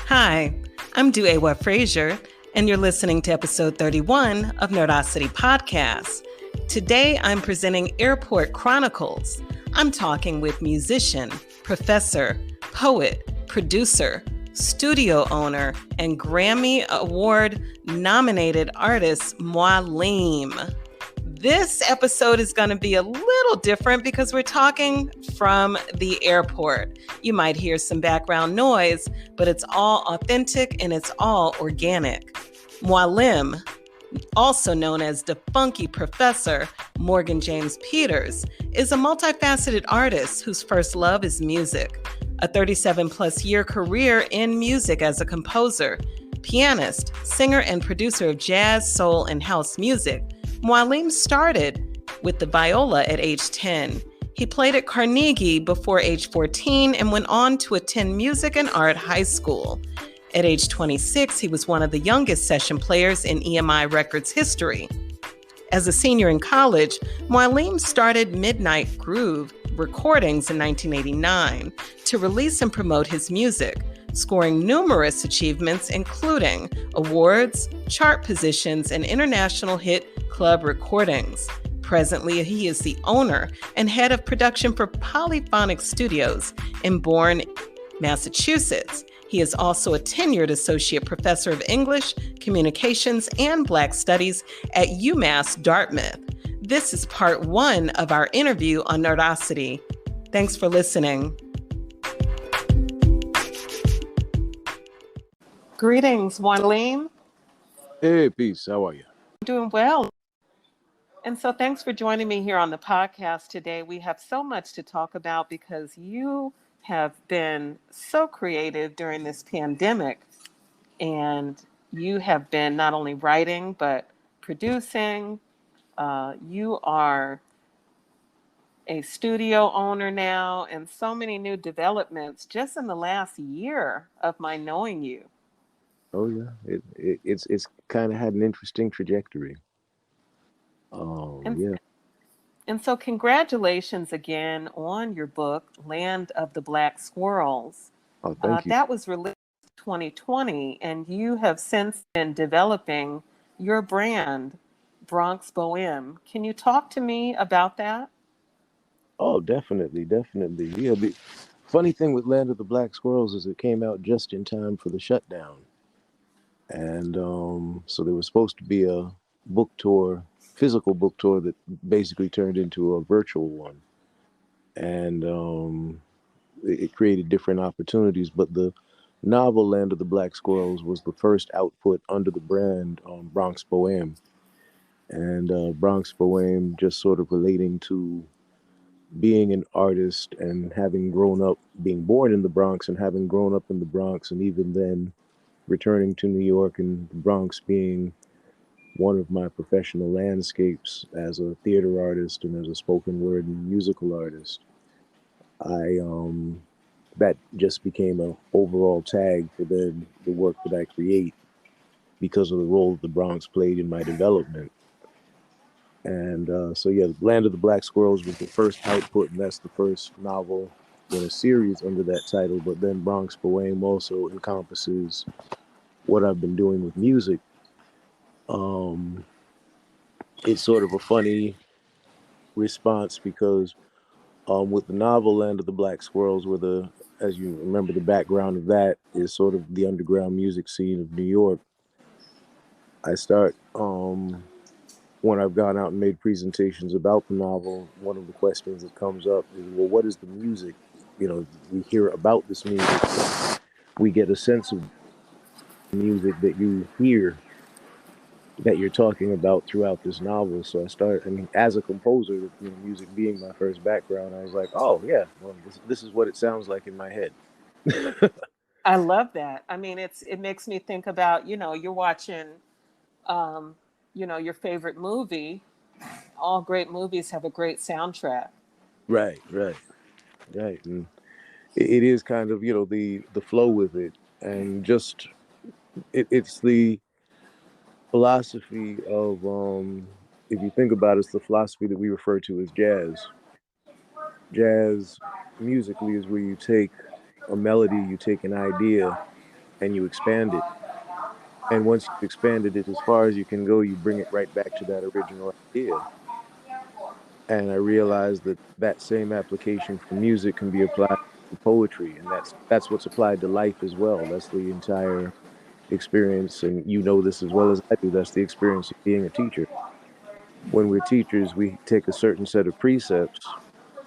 Hi, I'm DuEwa Frazier, and you're listening to episode 31 of Nerdacity Podcast. Today, I'm presenting Airport Chronicles. I'm talking with musician, professor, poet, producer, studio owner, and Grammy Award-nominated artist Mwalim. This episode is going to be a little different because we're talking from the airport. You might hear some background noise, but it's all authentic and it's all organic. Mwalim, also known as DaPhunkee Professor Morgan James Peters, is a multifaceted artist whose first love is music. A 37-plus year career in music as a composer, pianist, singer, and producer of jazz, soul, and house music. Mwalim started with the viola at age 10. He played at Carnegie before age 14 and went on to attend music and art high school. At age 26, he was one of the youngest session players in EMI Records history. As a senior in college, Mwalim started Midnight Groove Recordings in 1989 to release and promote his music, scoring numerous achievements including awards, chart positions, and international hit club recordings. Presently, he is the owner and head of production for Polyphonic Studios in Bourne, Massachusetts. He is also a tenured associate professor of English, communications, and Black Studies at UMass Dartmouth. This is part one of our interview on Nerdacity. Thanks for listening. Greetings, Mwalim. Hey, peace. How are you? I'm doing well. And so thanks for joining me here on the podcast today. We have so much to talk about because you have been so creative during this pandemic. And you have been not only writing, but producing. You are a studio owner now and so many new developments just in the last year of my knowing you. Oh yeah, it's kind of had an interesting trajectory. And, Yeah. and so congratulations again on your book, Land of the Black Squirrels. Oh, thank you. That was released in 2020, and you have since been developing your brand, Bronx Boheme. Can you talk to me about that? Oh, definitely. Yeah. The funny thing with Land of the Black Squirrels is it came out just in time for the shutdown, and so there was supposed to be a book tour, physical book tour that basically turned into a virtual one, and it created different opportunities. But the novel Land of the Black Squirrels was the first output under the brand Bronx Boheme. And Bronx Boheme just sort of relating to being an artist and having grown up, being born in the Bronx and having grown up in the Bronx, and even then returning to New York and the Bronx being one of my professional landscapes as a theater artist and as a spoken word and musical artist. I that just became an overall tag for the work that I create because of the role the Bronx played in my development. And so yeah, Land of the Black Squirrels was the first output, and that's the first novel in a series under that title. But then Bronx Boheme also encompasses what I've been doing with music. It's sort of a funny response because with the novel Land of the Black Squirrels, where as you remember, the background of that is sort of the underground music scene of New York. I start, when I've gone out and made presentations about the novel, one of the questions that comes up is, well, what is the music? You know, we hear about this music. We get a sense of music that you hear that you're talking about throughout this novel. So as a composer, music being my first background, I was like, oh yeah, well, this is what it sounds like in my head. I love that. I mean, it makes me think about, you're watching, your favorite movie. All great movies have a great soundtrack. Right. And it is kind of, the flow with it, and just it's the philosophy of, if you think about it, it's the philosophy that we refer to as jazz. Jazz musically is where you take a melody, you take an idea, and you expand it. And once you've expanded it as far as you can go, you bring it right back to that original idea. And I realized that that same application for music can be applied to poetry, and that's what's applied to life as well. That's the entire experience, and you know this as well as I do. That's the experience of being a teacher. When we're teachers, we take a certain set of precepts.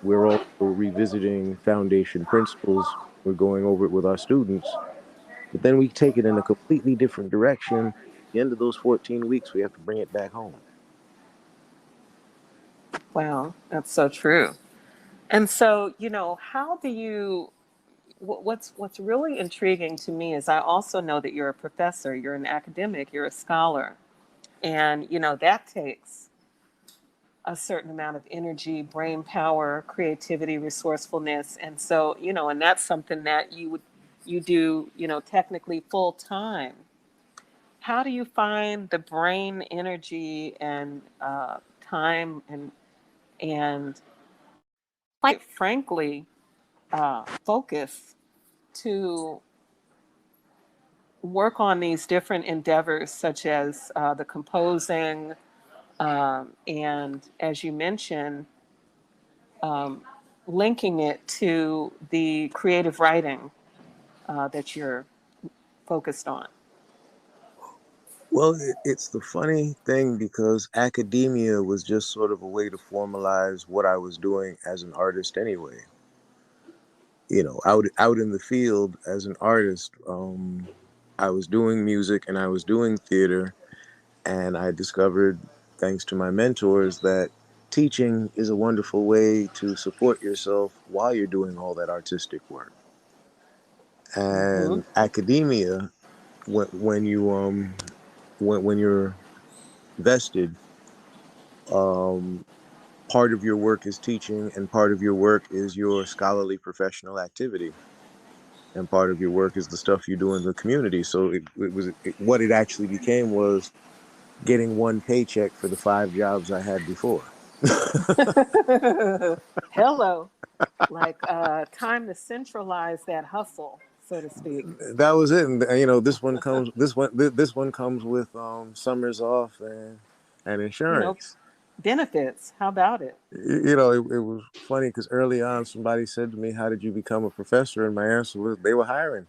We're also revisiting foundation principles. We're going over it with our students, but then we take it in a completely different direction. At the end of those 14 weeks, we have to bring it back home. Wow, that's so true. And so, how do you what's really intriguing to me is I also know that you're a professor, you're an academic, you're a scholar. And, that takes a certain amount of energy, brain power, creativity, resourcefulness. And so, and that's something that you do, technically full time. How do you find the brain energy and time and quite frankly, focus to work on these different endeavors, such as the composing, and as you mentioned, um, linking it to the creative writing that you're focused on? Well, it's the funny thing because academia was just sort of a way to formalize what I was doing as an artist anyway. Out in the field as an artist, I was doing music and I was doing theater, and I discovered, thanks to my mentors, that teaching is a wonderful way to support yourself while you're doing all that artistic work. Mm-hmm. And academia, when you when you're vested, um, part of your work is teaching, and part of your work is your scholarly professional activity, and part of your work is the stuff you do in the community. So what it actually became was getting one paycheck for the 5 jobs I had before. Hello, like time to centralize that hustle, so to speak. That was it. And this one comes with summers off and You know, insurance. benefits. How about it? It was funny because early on somebody said to me, "How did you become a professor?" And my answer was, "They were hiring."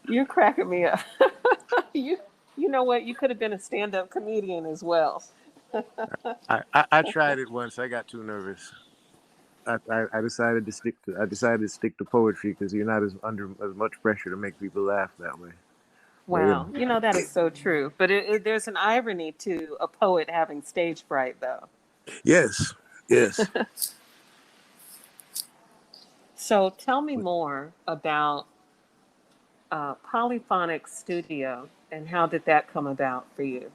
You're cracking me up. you you know what? You could have been a stand-up comedian as well. I tried it once. I got too nervous. I decided to stick to poetry because you're not as under as much pressure to make people laugh that way. But Wow, that is so true. But there's an irony to a poet having stage fright, though. yes, yes. So tell me more about Polyphonic Studio and how did that come about for you?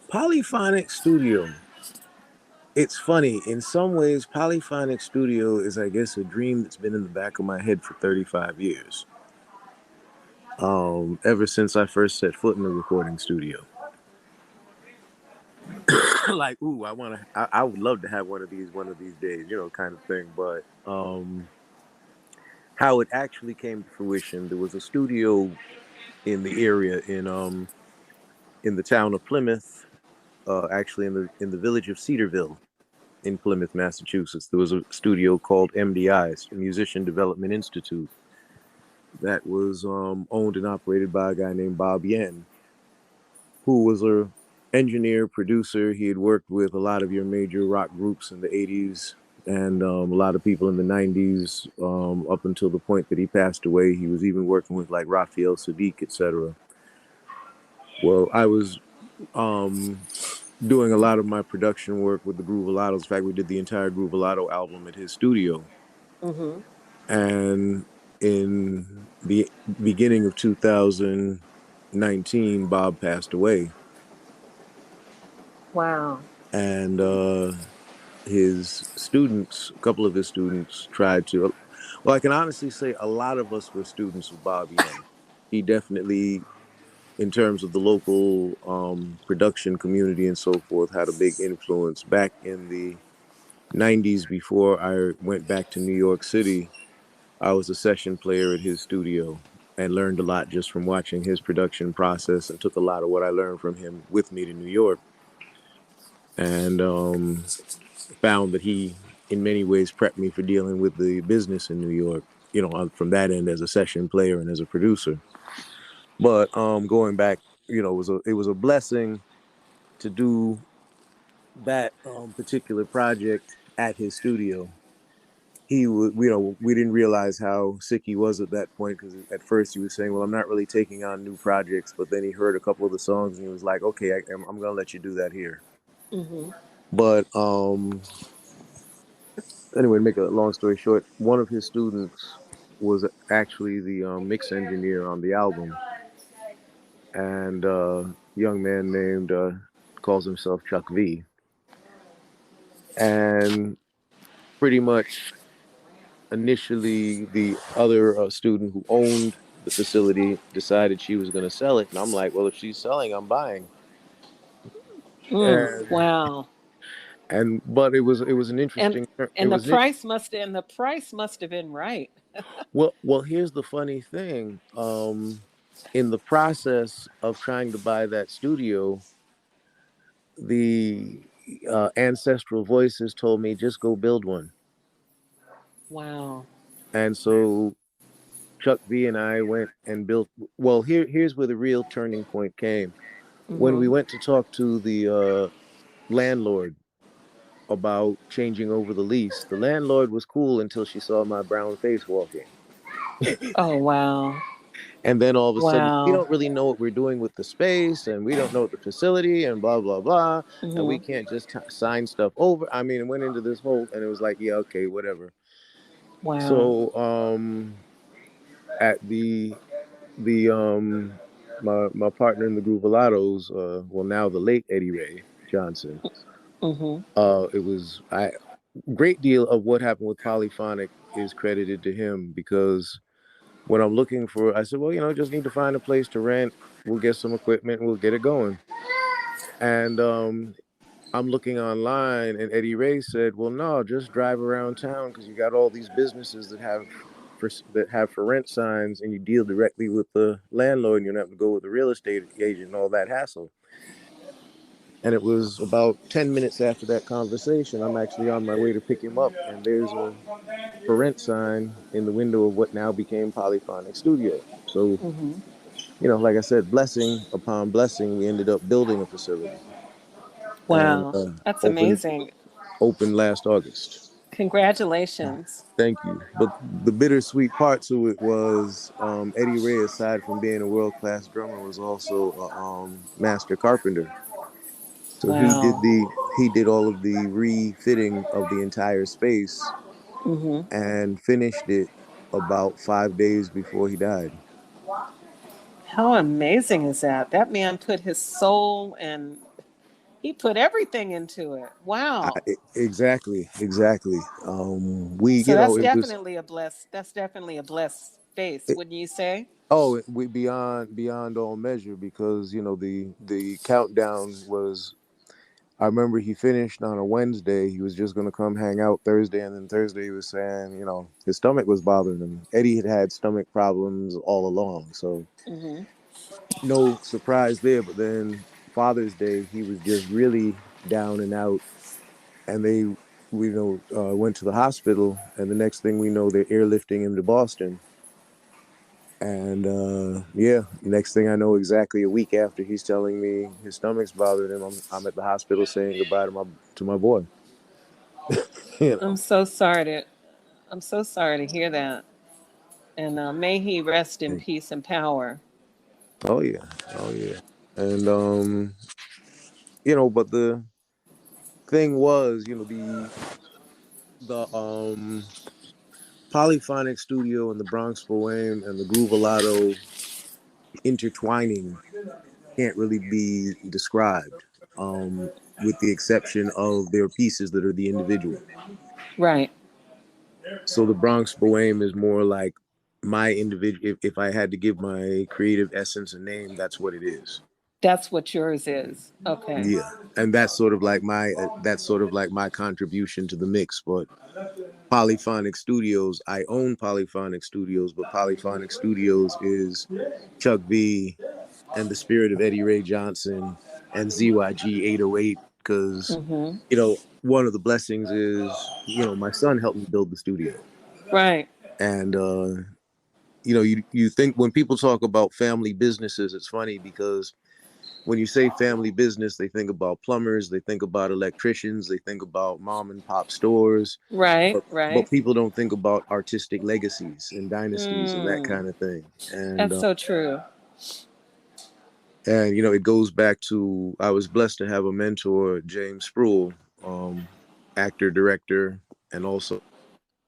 Polyphonic Studio. It's funny. In some ways, Polyphonic Studio is, I guess, a dream that's been in the back of my head for 35 years. Ever since I first set foot in the recording studio. Like, ooh, I would love to have one of these days, kind of thing. But how it actually came to fruition, there was a studio in the area in the town of Plymouth, actually in the village of Cedarville in Plymouth, Massachusetts. There was a studio called MDI, Musician Development Institute, that was owned and operated by a guy named Bob Yen, who was a engineer, producer. He had worked with a lot of your major rock groups in the 80s and a lot of people in the 90s, up until the point that he passed away. He was even working with like Raphael Sadiq, etc. Well, I was doing a lot of my production work with the Groovalatos. In fact, we did the entire Groovalato album at his studio. Mm-hmm. And in the beginning of 2019, Bob passed away. Wow. And his students, a couple of his students tried to, well, I can honestly say a lot of us were students of Bob Yen. He definitely, in terms of the local production community and so forth, had a big influence back in the 90s before I went back to New York City. I was a session player at his studio and learned a lot just from watching his production process, and took a lot of what I learned from him with me to New York, and found that he, in many ways, prepped me for dealing with the business in New York, from that end as a session player and as a producer. But going back, it was a blessing to do that particular project at his studio. He would, we didn't realize how sick he was at that point, because at first he was saying, "Well, I'm not really taking on new projects," but then he heard a couple of the songs and he was like, "Okay, I'm gonna let you do that here." Mm-hmm. But anyway, to make a long story short, one of his students was actually the mix engineer on the album, and young man named calls himself Chuck V, and pretty much initially the other student who owned the facility decided she was going to sell it, and I'm like, well, if she's selling, I'm buying. and Wow. but it was an And interesting, it and the was it. price must have been right. Well, here's the funny thing. In the process of trying to buy that studio, the ancestral voices told me, just go build one. Wow. And so Chuck V and I went and built. Well, here's where the real turning point came. When we Mm-hmm. went to talk to the landlord about changing over the lease, the landlord was cool until she saw my brown face walking. Oh, wow. And then all of a sudden, we Wow. don't really know what we're doing with the space, and we don't know the facility, and blah, blah, blah. And we Mm-hmm. can't just sign stuff over. I mean, it went into this whole, and it was like, yeah, okay, whatever. Wow. So, at the my partner in the Groovalados, well, now the late Eddie Ray Johnson, Mm-hmm. it was I great deal of what happened with Polyphonic is credited to him, because when I'm looking for, I said, well, just need to find a place to rent. We'll get some equipment and we'll get it going. And I'm looking online, and Eddie Ray said, well, no, just drive around town, because you got all these businesses that have for rent signs, and you deal directly with the landlord, and you don't have to go with the real estate agent and all that hassle. And it was about 10 minutes after that conversation, I'm actually on my way to pick him up, and there's a for rent sign in the window of what now became Polyphonic Studio. So, Mm-hmm. like I said, blessing upon blessing, we ended up building a facility, and Wow. That's opened amazing. opened last August. Congratulations. Thank you. But the bittersweet part to it was, Eddie Ray, aside from being a world class drummer, was also a master carpenter. So Wow. he did all of the refitting of the entire space, Mm-hmm. and finished it about 5 days before he died. How amazing is that? That man put his soul and he put everything into it. Wow. Exactly, exactly. We, So that's it was. definitely a blessed. That's definitely a blessed space, wouldn't you say? Oh, we beyond all measure, because the countdown was. I remember he finished on a Wednesday. He was just going to come hang out Thursday, and then Thursday he was saying, his stomach was bothering him. Eddie had stomach problems all along, so Mm-hmm. no surprise there. But then Father's Day, he was just really down and out, and we went to the hospital, and the next thing we know, they're airlifting him to Boston. And yeah, next thing I know, exactly a week after he's telling me his stomach's bothering him, I'm at the hospital saying goodbye to my boy. you I'm know. so sorry to. I'm so sorry to hear that. And may he rest in peace and power. Oh yeah, oh yeah. And but the thing was, the Polyphonic Studio and the Bronx Boheme and the Groovalato intertwining can't really be described, with the exception of their pieces that are the individual. Right. So the Bronx Boheme is more like my individual. If I had to give my creative essence a name, that's what it is. That's what yours is. Okay. Yeah, and that's sort of like my contribution to the mix. But Polyphonic Studios. I own Polyphonic Studios, but Polyphonic Studios is Chuck V and the spirit of Eddie Ray Johnson and ZYG 808. Because, Mm-hmm. one of the blessings is, my son helped me build the studio. Right. And, you think when people talk about family businesses, it's funny because when you say family business, they think about plumbers, they think about electricians, they think about mom and pop stores. Right. But Right. people don't think about artistic legacies and dynasties and that Mm. kind of thing. That's so true. And it goes back to, I was blessed to have a mentor, James Spruill, actor, director, and also,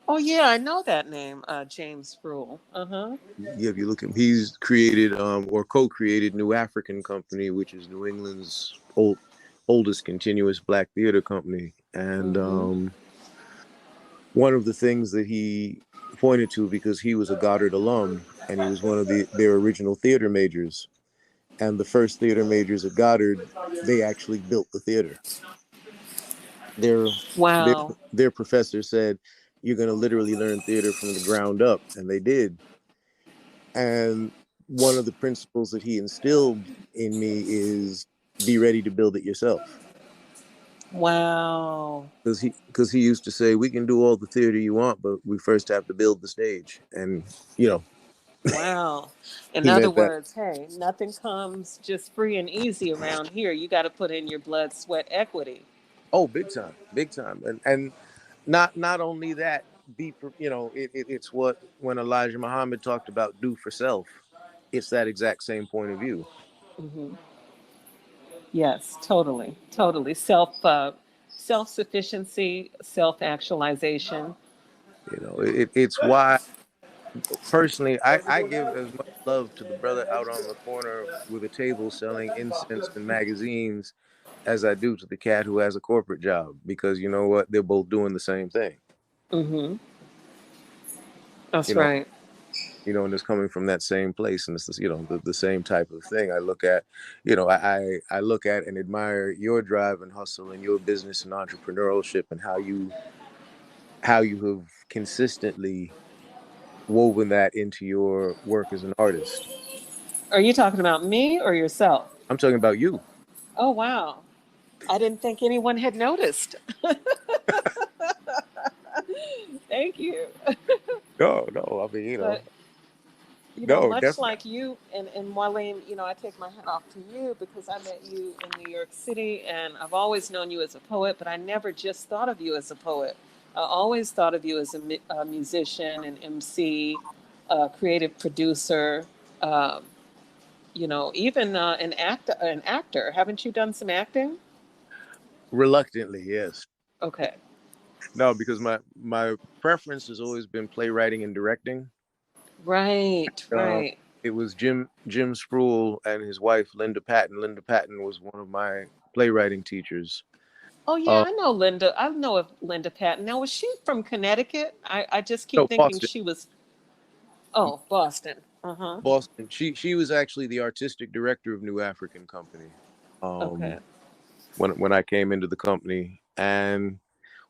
Oh yeah, I know that name, James Spruill. Uh-huh. yeah, if you look at, he's created or co-created New African Company, which is New England's oldest continuous Black theater company. And Mm-hmm. one of the things that he pointed to, because he was a Goddard alum and he was one of their original theater majors, and the first theater majors at Goddard, they actually built the theater. Their their Wow. their professor said, "You're going to literally learn theater from the ground up," and they did. And one of the principles that he instilled in me is be ready to build it yourself. Wow. Because he used to say, we can do all the theater you want, but we first have to build the stage. And Wow. In he other meant that. words, hey, nothing comes just free and easy around here. You got to put in your blood, sweat, equity. Oh, big time, big time. And not only that, it's what, when Elijah Muhammad talked about do for self, it's that exact same point of view. Hmm. Yes, totally, totally. Self sufficiency, self actualization. It's why, personally, I give as much love to the brother out on the corner with a table selling incense and magazines as I do to the cat who has a corporate job, because you know what, they're both doing the same thing. Mm-hmm. you That's know right. and it's coming from that same place, and it's this, the same type of thing. I look at, I look at and admire your drive and hustle and your business and entrepreneurship, and how you have consistently woven that into your work as an artist. Are you talking about me or yourself? I'm talking about you. Oh, wow. I didn't think anyone had noticed. Thank you. No, no, I mean, But no, much definitely. like you and Mwalim, I take my hat off to you because I met you in New York City and I've always known you as a poet, but I never just thought of you as a poet. I always thought of you as a musician, an MC, a creative producer, um, even an actor. An actor. Haven't you done some acting? Reluctantly, yes. Okay. No, because my preference has always been playwriting and directing. Right. uh, Right. it was Jim Spruill and his wife Linda Patton. Linda Patton was one of my playwriting teachers. Oh yeah, Uh, I know Linda. I know of Linda Patton. Now, was she from Connecticut? I just keep no, thinking Boston. she was. Oh, Boston. Uh huh. Boston. She was actually the artistic director of New African Company. Okay. Um, when I came into the company, and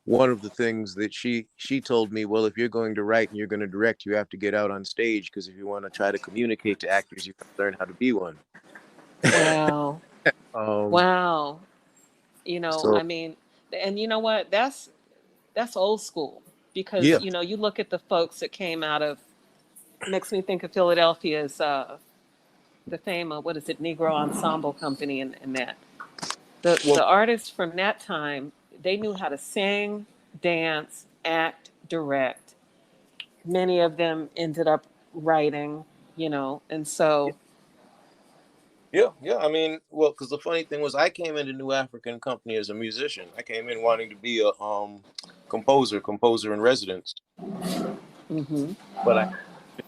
one of the things that she told me, well, if you're going to write and you're going to direct, you have to get out on stage, because if you want to try to communicate to actors, you have to learn how to be one. Wow. um, Wow. so I mean, and you know what? That's old school because yeah, you look at the folks that came out of. Makes me think of Philadelphia's the fame of what is it, Negro Ensemble Company, and that well, the artists from that time, they knew how to sing, dance, act, direct. Many of them ended up writing, and so. yeah, yeah. I mean, well, because the funny thing was, I came into New African Company as a musician. I came in wanting to be a composer in residence, Hmm. but I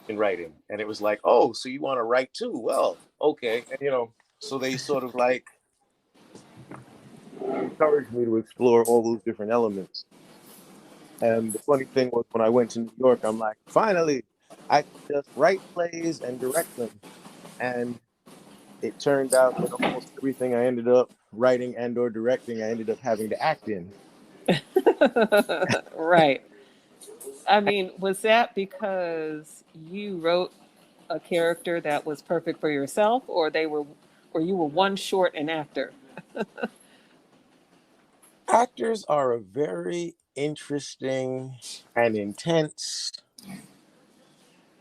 in writing, and it was like, oh, so you want to write too? Well, okay, and so they sort of like encouraged me to explore all those different elements. And the funny thing was, when I went to New York, I'm like, finally, I can just write plays and direct them. And it turned out that almost everything I ended up writing and or directing, I ended up having to act in. Right. I mean, was that because you wrote a character that was perfect for yourself, or you were one short an actor? Actors are a very interesting and intense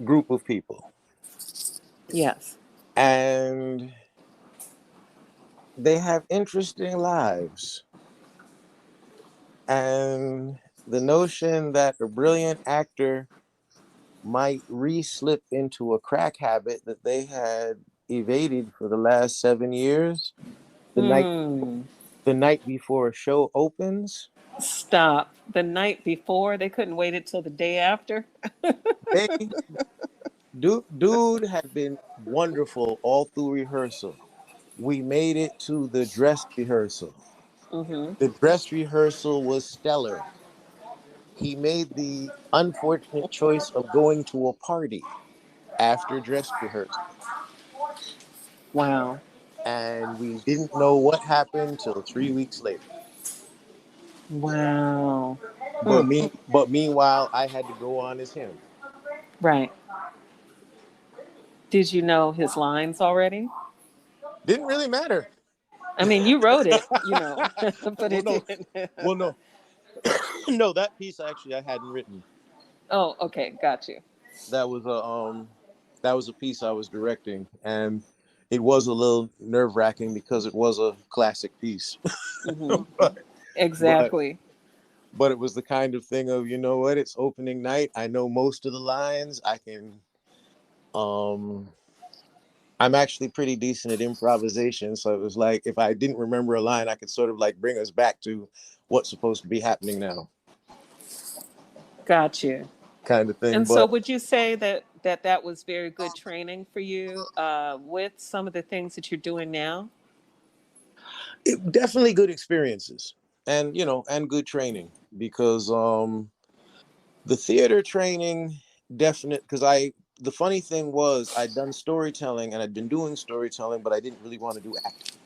group of people. Yes. And they have interesting lives. And the notion that a brilliant actor might re-slip into a crack habit that they had evaded for the last 7 years, the night Hmm. the night before a show opens, Stop. The night before, they couldn't wait until the day after. they dude had been wonderful all through rehearsal. We made it to the dress rehearsal. Mm-hmm. The dress rehearsal was stellar. He made the unfortunate choice of going to a party after dress rehearsal. Wow. And we didn't know what happened till 3 weeks later. Wow. But Hmm. meanwhile, I had to go on as him. Right. Did you know his lines already? Didn't really matter. I mean, you wrote it, but well, it no, didn't. well, no, no. That piece actually I hadn't written. Oh, okay, got you. That was that was a piece I was directing, and it was a little nerve wracking because it was a classic piece. Hmm. but, but Exactly. but it was the kind of thing of, you know what, it's opening night. I know most of the lines. I can um I'm actually pretty decent at improvisation. So it was like if I didn't remember a line, I could sort of like bring us back to what's supposed to be happening now, Got you. kind of thing. And so, But would you say that was very good training for you with some of the things that you're doing now? definitely good experiences, and and good training, because the theater training, definite, because the funny thing was I'd done storytelling and I'd been doing storytelling, but I didn't really want to do acting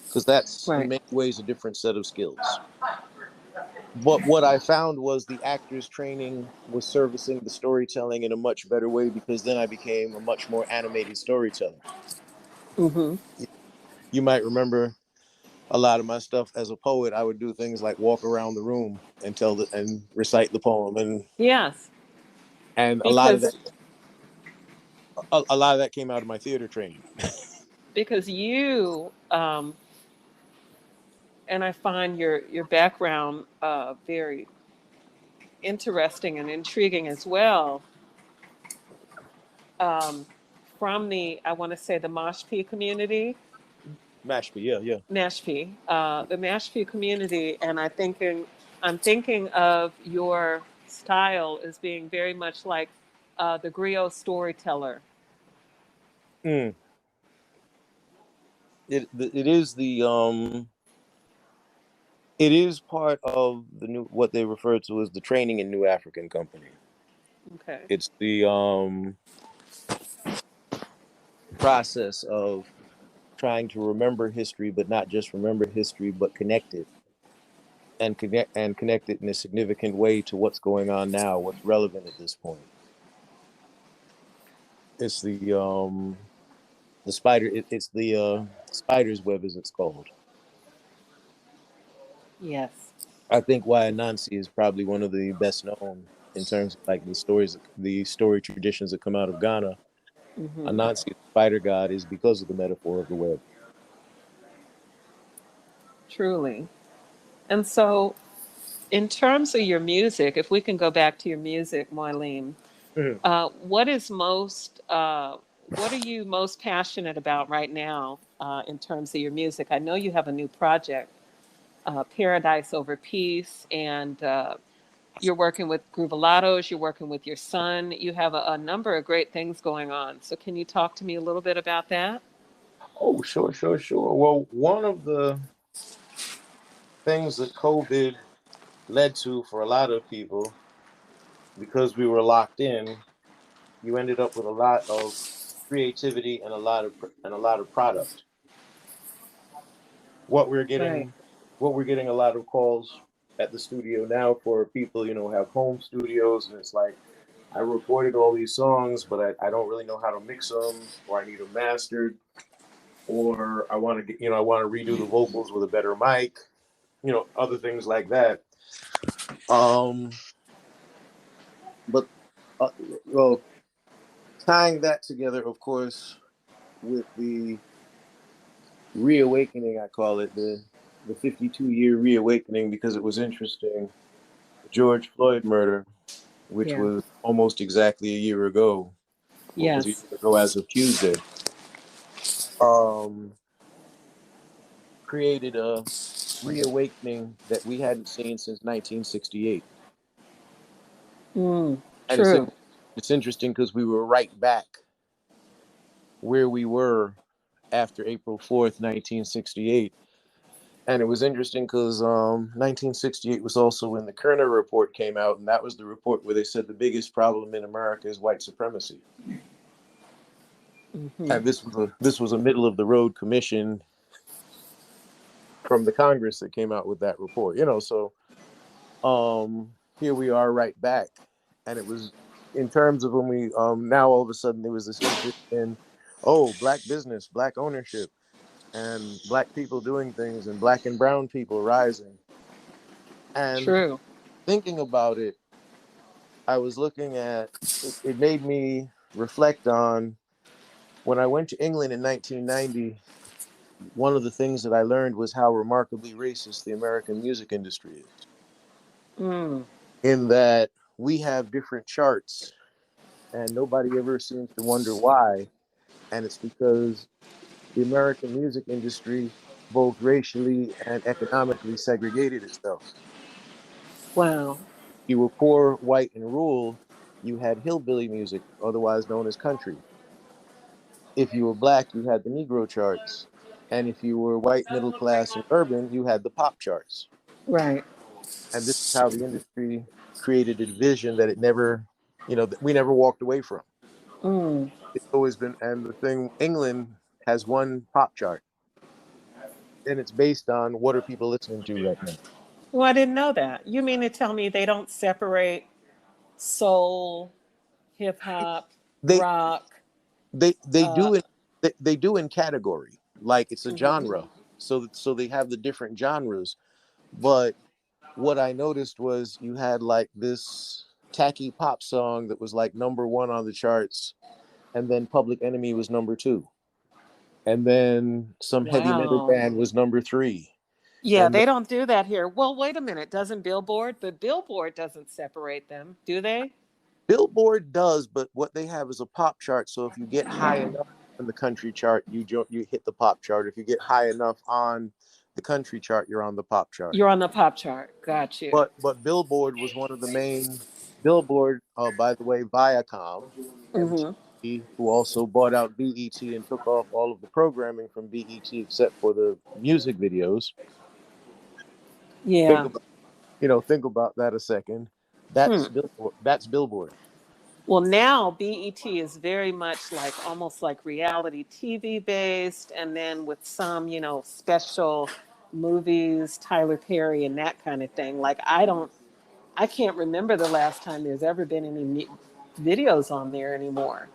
because that's in Right. many ways a different set of skills. But what I found was the actors training was servicing the storytelling in a much better way, because then I became a much more animated storyteller. Mm-hmm. You might remember a lot of my stuff as a poet. I would do things like walk around the room and and recite the poem, Yes, and because a lot of that came out of my theater training. you and I find your background very interesting and intriguing as well. Um, from the I want to say the Mashpee community, Mashpee, yeah, yeah. The Mashpee community, and I'm thinking of your style as being very much like the griot storyteller. Mm. It is it is part of the new, what they refer to as the training in New African Company. Okay. It's the process of trying to remember history, but not just remember history, but connect it, and connect it in a significant way to what's going on now, what's relevant at this point. It's the spider. It's the spider's web, as it's called. Yes. I think why Anansi is probably one of the best known in terms of like the story traditions that come out of Ghana. Hmm. Anansi, the spider god, is because of the metaphor of the web. Truly. And so, in terms of your music, if we can go back to your music, Mwalim, Mhm. what is what are you most passionate about right now in terms of your music? I know you have a new project, Paradise Over Peace, and you're working with Groovalados, you're working with your son. You have a number of great things going on. So, can you talk to me a little bit about that? Oh, sure, sure, sure. Well, one of the things that COVID led to for a lot of people, because we were locked in, you ended up with a lot of creativity and a lot of product. What we're Right. getting, what we're getting a lot of calls. at the studio now for people, who have home studios, and it's like I recorded all these songs, but I don't really know how to mix them, or I need them mastered, or I want to get, I want to redo the vocals with a better mic, other things like that. Um, but well, tying that together, of course, with the reawakening, I call it the 52-year reawakening, because it was interesting. The George Floyd murder, which was almost exactly a year ago. What was a year ago as of Tuesday? Created a reawakening that we hadn't seen since 1968. True. And it's interesting because we were right back where we were after April 4th, 1968. And it was interesting because 1968 was also when the Kerner report came out, and that was the report where they said the biggest problem in America is white supremacy. Mm-hmm. And this was a middle of the road commission from the Congress that came out with that report. So here we are right back, and it was in terms of when we now all of a sudden there was this interest in black business, black ownership, and black people doing things, and black and brown people rising. And thinking about it, I was looking at it made me reflect on when I went to England in 1990. One of the things that I learned was how remarkably racist the American music industry is. In that we have different charts and nobody ever seems to wonder why. And it's because the American music industry both racially and economically segregated itself. Wow. You were poor, white, and rural, you had hillbilly music, otherwise known as country. If you were black, you had the Negro charts. And if you were white, middle class, and urban, you had the pop charts. Right. And this is how the industry created a division that it never, that we never walked away from. It's always been, and the thing, England has one pop chart, and it's based on what are people listening to right now. Well, I didn't know that. You mean to tell me they don't separate soul, hip hop, rock? They do it. They do in category, like it's a genre. So they have the different genres. But what I noticed was you had like this tacky pop song that was like number 1 on the charts, and then Public Enemy was number 2, and then some heavy metal band was number 3. Yeah, they don't do that here. Well, wait a minute. Doesn't Billboard? But Billboard doesn't separate them, do they? Billboard does, but what they have is a pop chart. So if you get high enough on the country chart, you hit the pop chart. If you get high enough on the country chart, you're on the pop chart. You're on the pop chart. Got you. But Billboard was one of the main. Billboard, by the way, Viacom, MTV, who also bought out BET and took off all of the programming from BET except for the music videos. Yeah. Think about that a second. That's Billboard. That's Billboard. Well, now BET is very much like almost like reality TV based, and then with some, special movies, Tyler Perry and that kind of thing. Like I can't remember the last time there's ever been any videos on there anymore.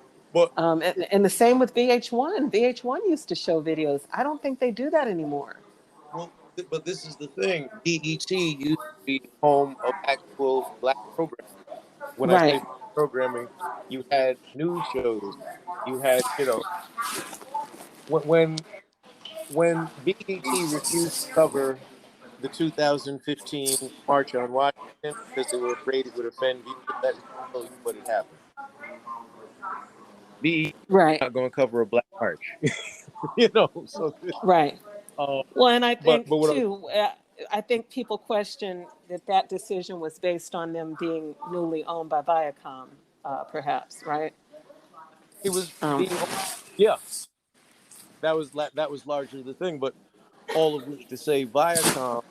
And the same with VH1. VH1 used to show videos. I don't think they do that anymore. Well, but this is the thing. BET used to be home of actual black programming. When I say programming, you had news shows. You had, when BET refused to cover the 2015 March on Washington because they were afraid it would offend viewers, let me tell you what had happened. BET is not going to cover a black march. So right. Well, and I think too, I think people question that decision was based on them being newly owned by Viacom, perhaps, right? It was yeah. That was largely the thing, but all of which to say Viacom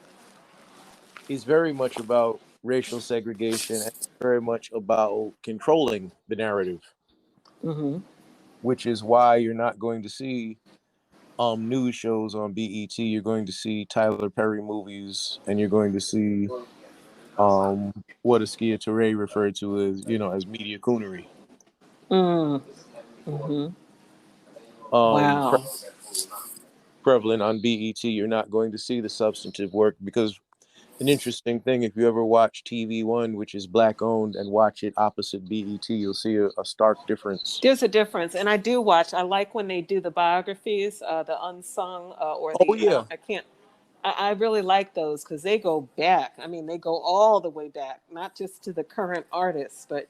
is very much about racial segregation and very much about controlling the narrative, which is why you're not going to see news shows on BET. You're going to see Tyler Perry movies, and you're going to see what Askia Touré referred to as, as media coonery. Mm. Mm-hmm. Um, pre- Wow. Prevalent on BET, you're not going to see the substantive work because an interesting thing, if you ever watch TV1, which is black owned, and watch it opposite BET, you'll see a stark difference. There's a difference, and I do watch. I like when they do the biographies, the unsung, or Oh the I yeah, don't. I can't. I really like those because they go back. I mean, they go all the way back, not just to the current artists, but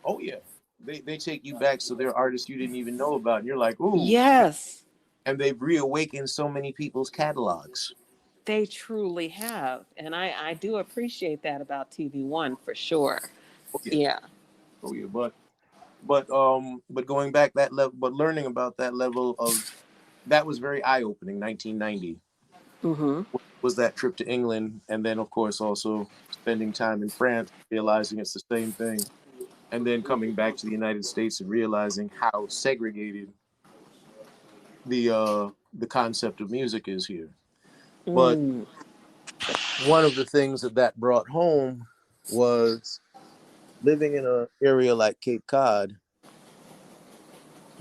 oh yeah. They take you back, so they're artists you didn't even know about, and you're like, ooh. Yes, And they've reawakened so many people's catalogs. they truly have, and I do appreciate that about TV1 for sure. Oh yeah, Yeah. oh yeah. But going back that level, but learning about that level of that was very eye opening. 1990 Mm-hmm. was that trip to England, and then of course also spending time in France, realizing it's the same thing, and then coming back to the United States and realizing how segregated the concept of music is here. But Mm. one of the things that brought home was living in an area like Cape Cod.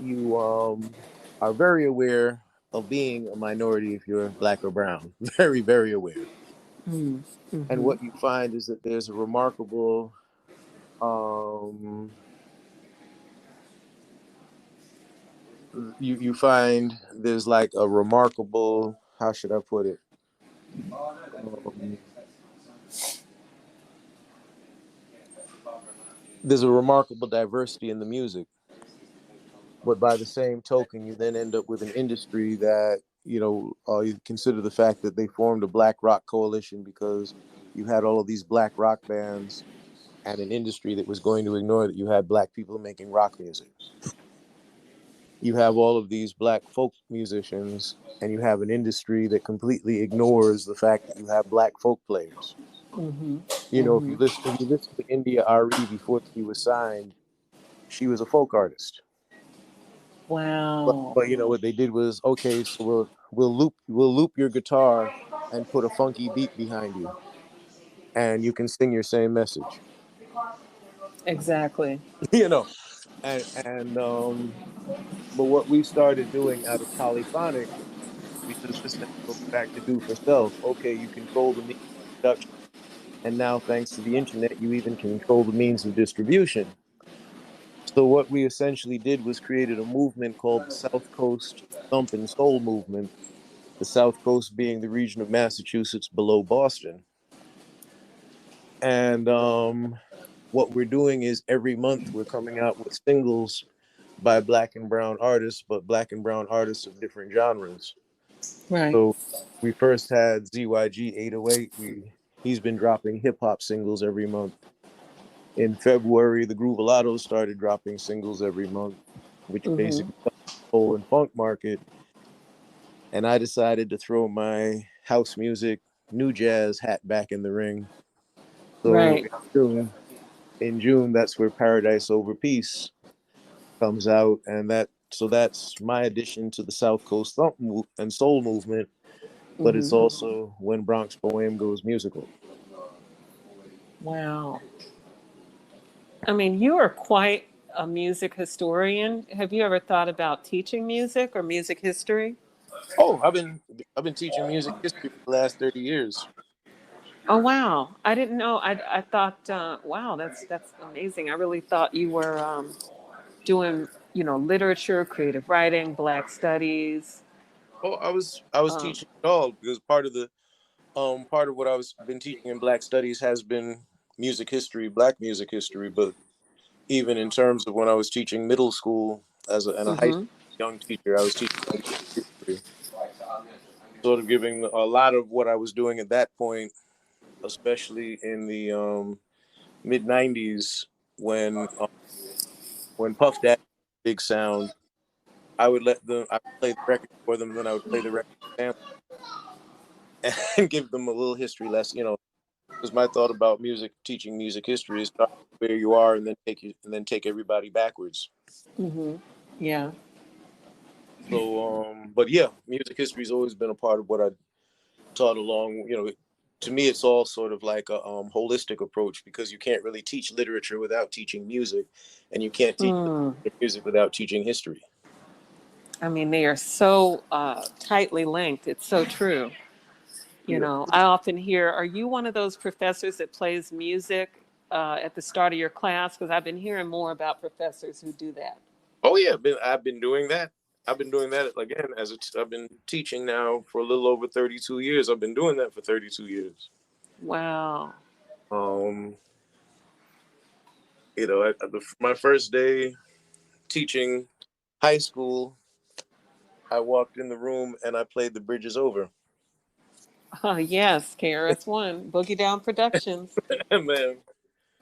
You are very aware of being a minority if you're black or brown. Very, very aware. Mm. And Mm-hmm. what you find is that there's a remarkable you find there's like a remarkable, how should I put it? Um, there's a remarkable diversity in the music, but by the same token, you then end up with an industry that you consider the fact that they formed a black rock coalition because you had all of these black rock bands and an industry that was going to ignore that you had black people making rock music. You have all of these black folk musicians, and you have an industry that completely ignores the fact that you have black folk players. Mm-hmm. If Mm-hmm. you listen to India Ari before she was signed, she was a folk artist. But, Wow. but what they did was, okay, so we'll loop your guitar and put a funky beat behind you, and you can sing your same message. Exactly. you know, and but what we started doing out of Polyphonic, because this then goes back to do for self. Okay, you control the means of production, and now thanks to the internet, you even control the means of distribution. So what we essentially did was created a movement called the South Coast Thump and Soul Movement. The South Coast being the region of Massachusetts below Boston, and what we're doing is every month we're coming out with singles by black and brown artists, but black and brown artists of different genres. Right. So we first had ZYG 808. He's been dropping hip hop singles every month. In February, the Groovalados started dropping singles every month, which Mm-hmm. basically soul and funk market. And I decided to throw my house music, new jazz hat back in the ring. So Right. in June, that's where Paradise Over Peace comes out, and that's my addition to the South Coast Thump and Soul movement. But it's Mm-hmm. also when Bronx Boheme goes musical. Wow. I mean, you are quite a music historian. Have you ever thought about teaching music or music history? Oh, I've been teaching music history for the last 30 years. Oh wow! I didn't know. I thought, wow, that's amazing. I really thought you were doing, literature, creative writing, Black studies. Oh, I was Um, teaching it all because part of what I was been teaching in Black Studies has been music history, Black music history. But even in terms of when I was teaching middle school and a high school mm-hmm. young teacher, I was teaching history, sort of giving a lot of what I was doing at that point, especially in the mid '90s when Puff Daddy Big Sound. I would play the record for them, and then I would play the record sample and give them a little history lesson. Because my thought about music, teaching music history, is start where you are and then take everybody backwards. Mm-hmm. Yeah. So, but yeah, music history has always been a part of what I taught along. to me, it's all sort of like a holistic approach, because you can't really teach literature without teaching music, and you can't teach music without teaching history. I mean, they are so tightly linked. It's so true. You Yeah. know, I often hear, are you one of those professors that plays music at the start of your class? Because I've been hearing more about professors who do that. Oh yeah, I've been doing that. I've been doing that again I've been teaching now for a little over 32 years. I've been doing that for 32 years. Wow. You know, my first day teaching high school, I walked in the room and I played The Bridge Is Over. Oh, yes, KRS-One, Boogie Down Productions. Man.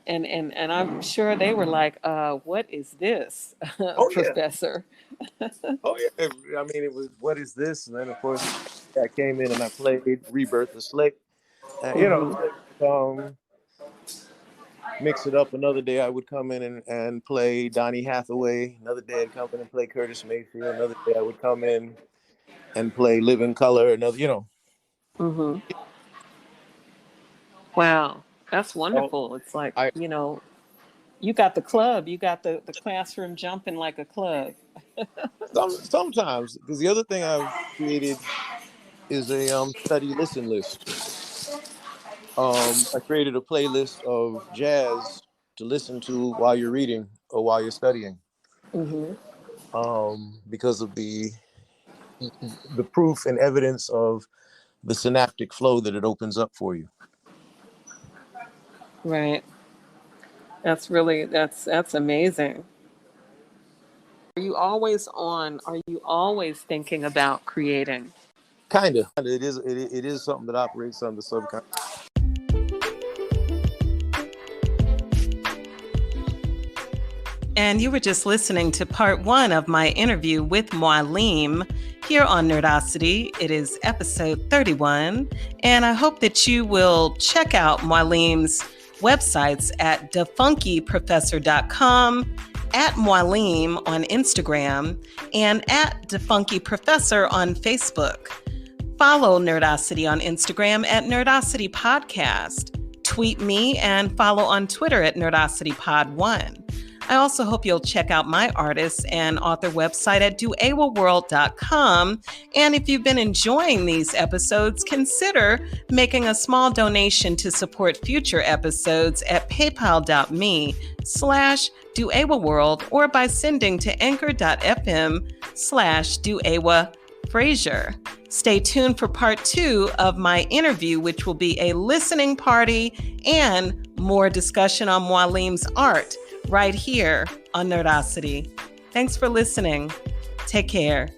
And I'm sure they were like, what is this, Oh yeah. professor? Oh yeah. I mean, it was, what is this? And then of course I came in and I played Rebirth of Slick. You know, mix it up. Another day I would come in and play Donny Hathaway. Another day I'd come in and play Curtis Mayfield. Another day I would come in and play Living Color. Another, you know. Mm-hmm. Wow, that's wonderful. It's like, you know, you got the club, you got the classroom jumping like a club. Sometimes, because the other thing I've created is a study listen list. I created a playlist of jazz to listen to while you're reading or while you're studying. Because of the proof and evidence of the synaptic flow that it opens up for you. Right. That's really, that's amazing. Are you always on? Are you always thinking about creating? Kind of. It is something that operates on the subconscious. And you were just listening to part 1 of my interview with Mwalim here on Nerdacity. It is episode 31. And I hope that you will check out Mwalim's websites at DaPhunkeeProfessor.com, at Mwalim on Instagram, and at DaPhunkee Professor on Facebook. Follow Nerdacity on Instagram at Nerdacity Podcast. Tweet me and follow on Twitter at NerdacityPod1. I also hope you'll check out my artist and author website at DuEwaWorld.com. And if you've been enjoying these episodes, consider making a small donation to support future episodes at paypal.me/DuEwaWorld or by sending to anchor.fm/DuEwaFrazier. Stay tuned for part 2 of my interview, which will be a listening party and more discussion on Mwalim's art right here on Nerdacity. Thanks for listening. Take care.